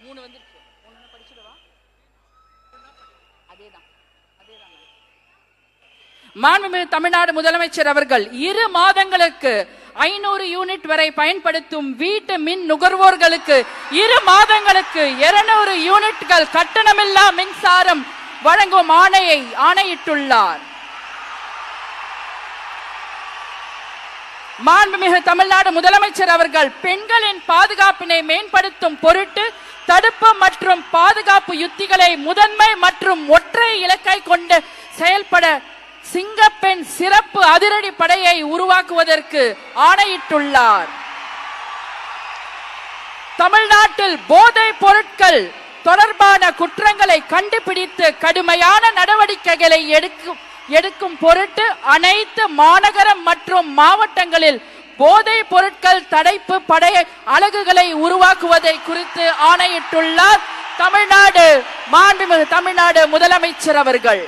3 வந்துருச்சு. ஒன்னு படிச்சுடவா? அதேதான். மாண்புமிகு தமிழ்நாடு முதலமைச்சர் அவர்கள் 2 மாதங்களுக்கு 500 யூனிட் வரை பயன்படுத்தும் வீட்டு மின் நுகர்வோர்களுக்கு 2 மாதங்களுக்கு 200 யூனிட்கள் கட்டணமில்லா மின்சாரம் வழங்கும் ஆணையிட்டுள்ளார். மாண்புமிகு தமிழ்நாடு முதலமைச்சர் அவர்கள் பெண்களின் பாதுகாப்பினை மேம்படுத்தும் பொருட்டு தடுப்பு மற்றும் பாதுகாப்பு யுத்திகளை முதன்மை மற்றும் ஒற்றை இலக்கை கொண்டு செயல்பட சிங்கப்பெண் சிறப்பு அதிரடி படையை உருவாக்குவதற்கு ஆணையிட்டுள்ளார். தமிழ்நாட்டில் போதைப் பொருட்கள் தொடர்பான குற்றங்களை கண்டுபிடித்து கடுமையான நடவடிக்கைகளை எடுக்கும் பொருட்டு அனைத்து மாநகரம் மற்றும் மாவட்டங்களில் போதைப் பொருட்கள் தடுப்பு படை அலகுகளை உருவாக்குவதை குறித்து ஆணையிட்டுள்ளார் மாண்புமிகு தமிழ்நாடு முதலமைச்சர் அவர்கள்.